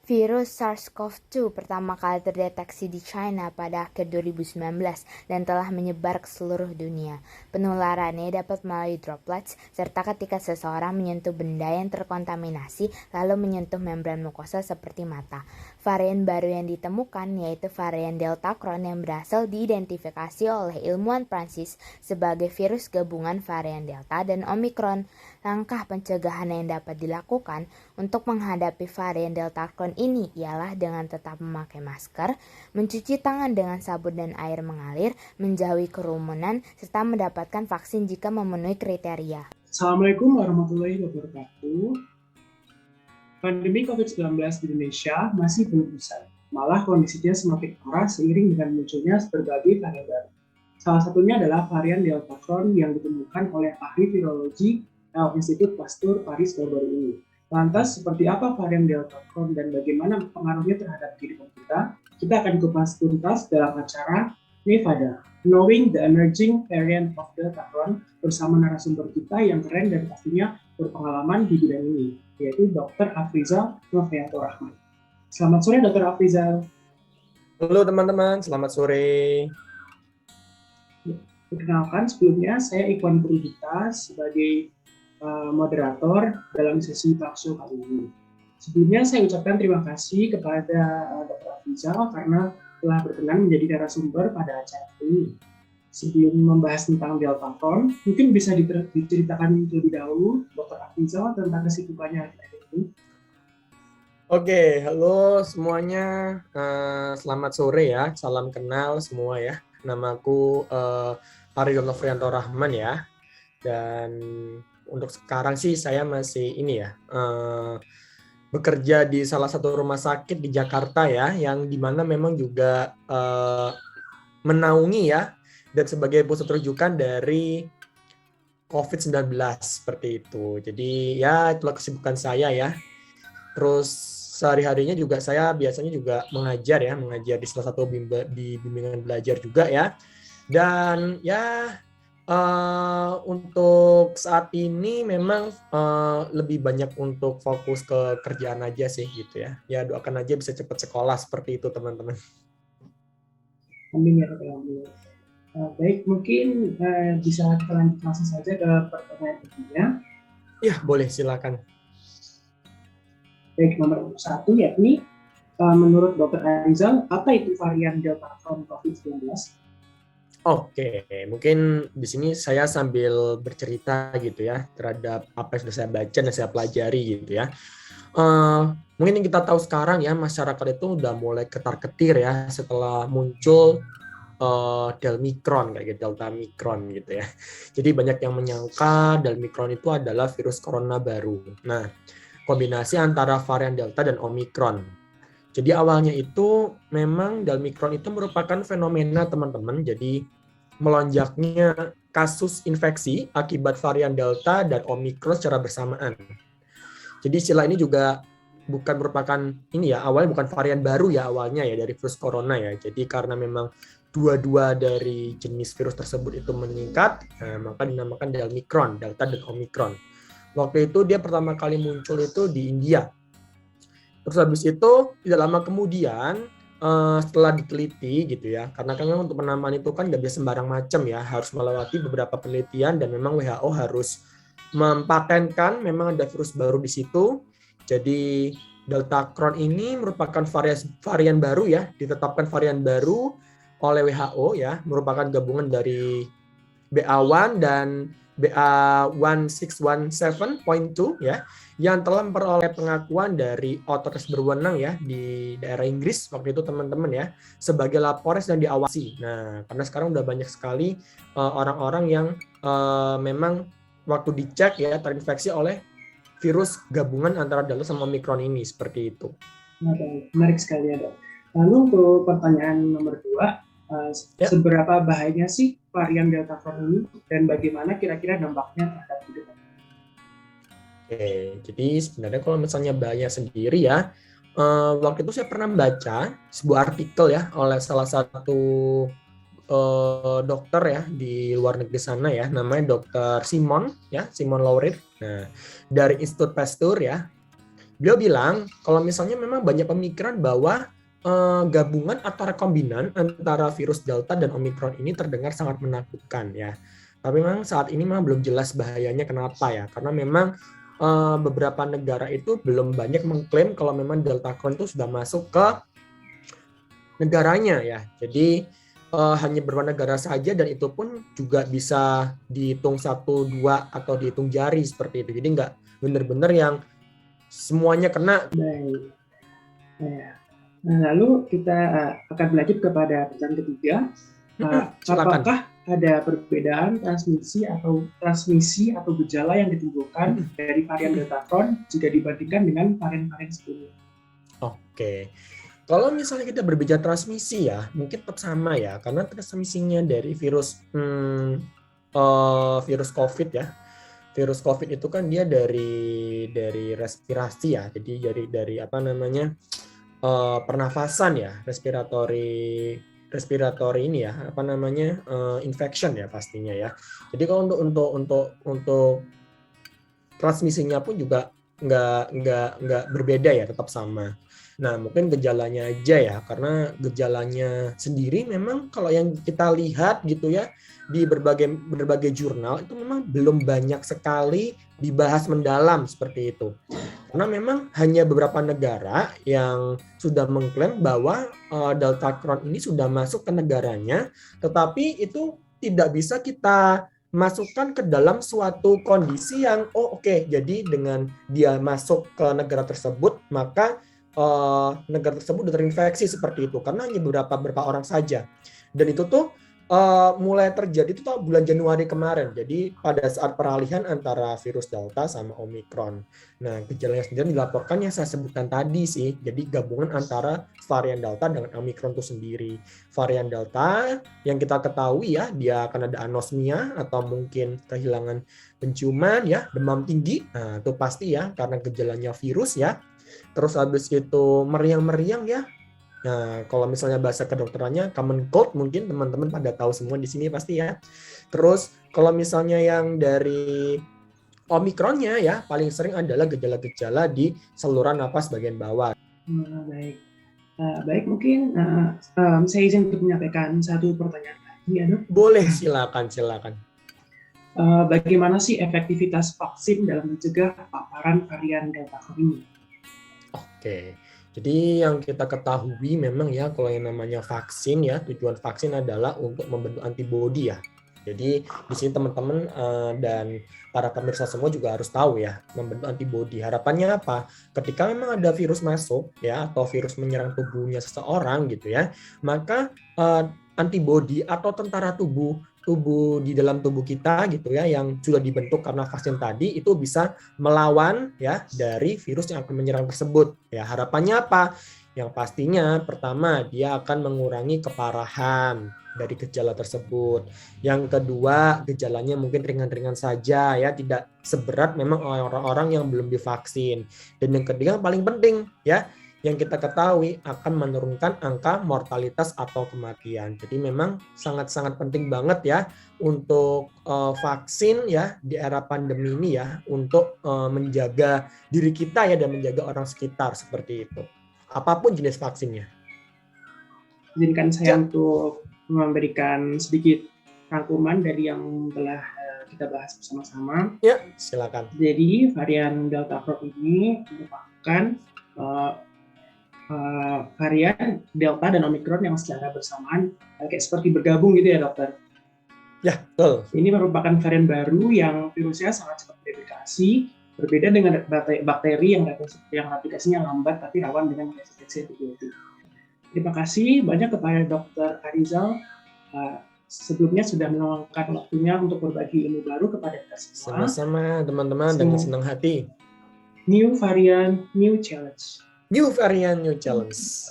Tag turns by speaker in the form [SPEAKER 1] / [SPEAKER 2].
[SPEAKER 1] Virus SARS-CoV-2 pertama kali terdeteksi di China pada akhir 2019 dan telah menyebar ke seluruh dunia. Penularannya dapat melalui droplets serta ketika seseorang menyentuh benda yang terkontaminasi lalu menyentuh membran mukosa seperti mata. Varian baru yang ditemukan yaitu varian Delta Cron yang berhasil diidentifikasi oleh ilmuwan Prancis sebagai virus gabungan varian Delta dan Omicron. Langkah pencegahan yang dapat dilakukan untuk menghadapi varian Delta Cron ini ialah dengan tetap memakai masker, mencuci tangan dengan sabun dan air mengalir, menjauhi kerumunan, serta mendapatkan vaksin jika memenuhi kriteria.
[SPEAKER 2] Assalamualaikum warahmatullahi wabarakatuh. Pandemi COVID-19 di Indonesia masih belum usai. Malah kondisinya semakin parah seiring dengan munculnya berbagai varian baru. Salah satunya adalah varian Delta Cron yang ditemukan oleh ahli virologi Institut Pasteur Paris baru-baru ini. Lantas, seperti apa varian Delta Cron dan bagaimana pengaruhnya terhadap kehidupan kita? Kita akan kupas tuntas dalam acara Nevada, Knowing the Emerging Variant of Delta Cron bersama narasumber kita yang keren dan pastinya berpengalaman di bidang ini, yaitu Dr. Afrizal Nofrianto Rahman. Selamat sore, Dr. Afrizal.
[SPEAKER 3] Halo teman-teman, selamat sore.
[SPEAKER 2] Perkenalkan, sebelumnya saya Ikhwan Purudita sebagai moderator dalam sesi talkshow kali ini. Sebelumnya saya ucapkan terima kasih kepada Dr. Afrizal karena telah berkenan menjadi narasumber pada acara ini. Sebelum membahas tentang Delta Cron, mungkin bisa diceritakan terlebih dahulu Dr. Afrizal tentang kesibukannya akhir-akhir ini.
[SPEAKER 3] Oke, halo semuanya, selamat sore ya, salam kenal semua ya. Namaku Aryo Nofrianto Rahman ya, dan untuk sekarang sih saya masih bekerja di salah satu rumah sakit di Jakarta ya, yang dimana memang juga menaungi ya, dan sebagai pusat rujukan dari COVID-19 seperti itu. Jadi ya itulah kesibukan saya ya. Terus sehari-harinya juga saya biasanya juga mengajar di salah satu bimbingan belajar juga ya. Dan ya untuk saat ini memang lebih banyak untuk fokus ke kerjaan aja sih gitu ya. Ya doakan aja bisa cepat sekolah seperti itu teman-teman.
[SPEAKER 2] Amin ya Rabbal Alamin. Baik, mungkin bisa kita lanjut langsung saja ke pertanyaan berikutnya.
[SPEAKER 3] Ya boleh, silakan.
[SPEAKER 2] Baik, nomor 1 yakni menurut Dr. Afrizal, apa itu varian Delta Cron COVID-19?
[SPEAKER 3] Oke, mungkin di sini saya sambil bercerita gitu ya terhadap apa yang sudah saya baca dan saya pelajari gitu ya. Mungkin yang kita tahu sekarang ya, masyarakat itu udah mulai ketar-ketir ya setelah muncul Delmicron kayak gitu, Delta Micron gitu ya. Jadi banyak yang menyangka Delmicron itu adalah virus corona baru. Nah, kombinasi antara varian Delta dan Omicron. Jadi awalnya itu memang Delmicron itu merupakan fenomena teman-teman. Jadi melonjaknya kasus infeksi akibat varian Delta dan Omicron secara bersamaan. Jadi istilah ini juga bukan merupakan awalnya bukan varian baru ya awalnya ya dari virus corona ya. Jadi karena memang dua-dua dari jenis virus tersebut itu meningkat, maka dinamakan Delmicron, Delta dan Omicron. Waktu itu dia pertama kali muncul itu di India. Terus habis itu tidak lama kemudian setelah diteliti gitu ya, karena kan memang untuk penamaan itu kan nggak bisa sembarang macam ya, harus melewati beberapa penelitian dan memang WHO harus mempatenkan memang ada virus baru di situ. Jadi Delta Cron ini merupakan varian baru ya, ditetapkan varian baru oleh WHO ya, merupakan gabungan dari BA1 dan BA1617.2 ya, yang telah memperoleh pengakuan dari otoritas berwenang ya di daerah Inggris waktu itu teman-teman ya, sebagai lapores dan diawasi. Nah, karena sekarang udah banyak sekali orang-orang yang memang waktu dicek ya terinfeksi oleh virus gabungan antara Delta sama Omicron ini seperti itu.
[SPEAKER 2] Menarik sekali ya, Dok. Lalu untuk pertanyaan nomor 2, seberapa bahayanya sih varian Delta Cron ini dan bagaimana kira-kira dampaknya terhadap kehidupan?
[SPEAKER 3] Oke, jadi sebenarnya kalau misalnya bahaya sendiri ya, waktu itu saya pernah baca sebuah artikel ya oleh salah satu dokter ya di luar negeri sana ya, namanya Dr. Simon Laurit. Nah, dari Institut Pasteur ya. Beliau bilang kalau misalnya memang banyak pemikiran bahwa gabungan atau rekombinan antara virus Delta dan Omicron ini terdengar sangat menakutkan ya. Tapi memang saat ini memang belum jelas bahayanya kenapa ya. Karena memang beberapa negara itu belum banyak mengklaim kalau memang Delta Crohn itu sudah masuk ke negaranya ya. Jadi hanya beberapa negara saja dan itu pun juga bisa dihitung 1, 2 atau dihitung jari seperti itu. Jadi nggak benar-benar yang semuanya kena.
[SPEAKER 2] Baik. Ya. Nah, lalu kita akan berlanjut kepada pertanyaan ketiga.
[SPEAKER 3] Silakan.
[SPEAKER 2] Apakah ada perbedaan transmisi atau gejala yang ditimbulkan dari varian Delta Crohn jika dibandingkan dengan varian-varian sebelumnya?
[SPEAKER 3] Oke. Kalau misalnya kita berbicara transmisi ya, mungkin tetap sama ya, karena transmisinya dari virus virus COVID ya. Virus COVID itu kan dia dari respirasi ya, jadi dari apa namanya pernafasan ya, respiratory ini ya, apa namanya infection ya pastinya ya. Jadi kalau untuk transmisinya pun juga nggak berbeda ya, tetap sama. Nah, mungkin gejalanya aja ya, karena gejalanya sendiri memang kalau yang kita lihat gitu ya di berbagai jurnal itu memang belum banyak sekali dibahas mendalam seperti itu. Karena memang hanya beberapa negara yang sudah mengklaim bahwa Delta Crohn ini sudah masuk ke negaranya, tetapi itu tidak bisa kita masukkan ke dalam suatu kondisi yang oke, jadi dengan dia masuk ke negara tersebut maka negara tersebut terinfeksi seperti itu, karena hanya beberapa orang saja. Dan itu tuh mulai terjadi itu tuh bulan Januari kemarin. Jadi pada saat peralihan antara virus Delta sama Omicron. Nah, gejalanya sendiri dilaporkan yang saya sebutkan tadi sih. Jadi gabungan antara varian Delta dengan Omicron itu sendiri. Varian Delta yang kita ketahui ya, dia akan ada anosmia atau mungkin kehilangan penciuman ya, demam tinggi. Nah, itu pasti ya karena gejalanya virus ya. Terus habis itu meriang-meriang ya. Nah, kalau misalnya bahasa kedokterannya common cold, mungkin teman-teman pada tahu semua di sini pasti ya. Terus kalau misalnya yang dari Omicronnya ya, paling sering adalah gejala-gejala di saluran napas bagian bawah.
[SPEAKER 2] Baik. Baik, mungkin saya izin untuk menyampaikan satu pertanyaan lagi ya, Dok.
[SPEAKER 3] Boleh, silakan.
[SPEAKER 2] Bagaimana sih efektivitas vaksin dalam mencegah paparan varian Delta Crohn ini?
[SPEAKER 3] Oke. Jadi yang kita ketahui memang ya kalau yang namanya vaksin ya, tujuan vaksin adalah untuk membentuk antibodi ya. Jadi di sini teman-teman dan para pemirsa semua juga harus tahu ya, membentuk antibodi. Harapannya apa? Ketika memang ada virus masuk ya atau virus menyerang tubuhnya seseorang gitu ya, maka antibodi atau tentara tubuh di dalam tubuh kita gitu ya yang sudah dibentuk karena vaksin tadi itu bisa melawan ya dari virus yang akan menyerang tersebut. Ya, harapannya apa? Yang pastinya pertama dia akan mengurangi keparahan dari gejala tersebut. Yang kedua, gejalanya mungkin ringan-ringan saja ya, tidak seberat memang orang-orang yang belum divaksin. Dan yang ketiga yang paling penting ya, yang kita ketahui akan menurunkan angka mortalitas atau kematian. Jadi memang sangat-sangat penting banget ya untuk vaksin ya di era pandemi ini ya untuk menjaga diri kita ya dan menjaga orang sekitar seperti itu. Apapun jenis vaksinnya.
[SPEAKER 2] Izinkan saya untuk memberikan sedikit rangkuman dari yang telah kita bahas bersama-sama.
[SPEAKER 3] Ya, silakan.
[SPEAKER 2] Jadi varian Delta Crohn ini merupakan varian Delta dan Omicron yang secara bersamaan kayak seperti bergabung gitu ya, dokter?
[SPEAKER 3] Ya, betul.
[SPEAKER 2] Ini merupakan varian baru yang virusnya sangat cepat replikasi, berbeda dengan bakteri yang replikasinya lambat tapi rawan dengan resistensi antibiotik. Terima kasih banyak kepada Dr. Arizal. Sebelumnya sudah meluangkan waktunya untuk berbagi ilmu baru kepada kita semua.
[SPEAKER 3] Sama-sama teman-teman, dengan senang hati.
[SPEAKER 2] New variant, new challenge.
[SPEAKER 3] New variant, new challenge.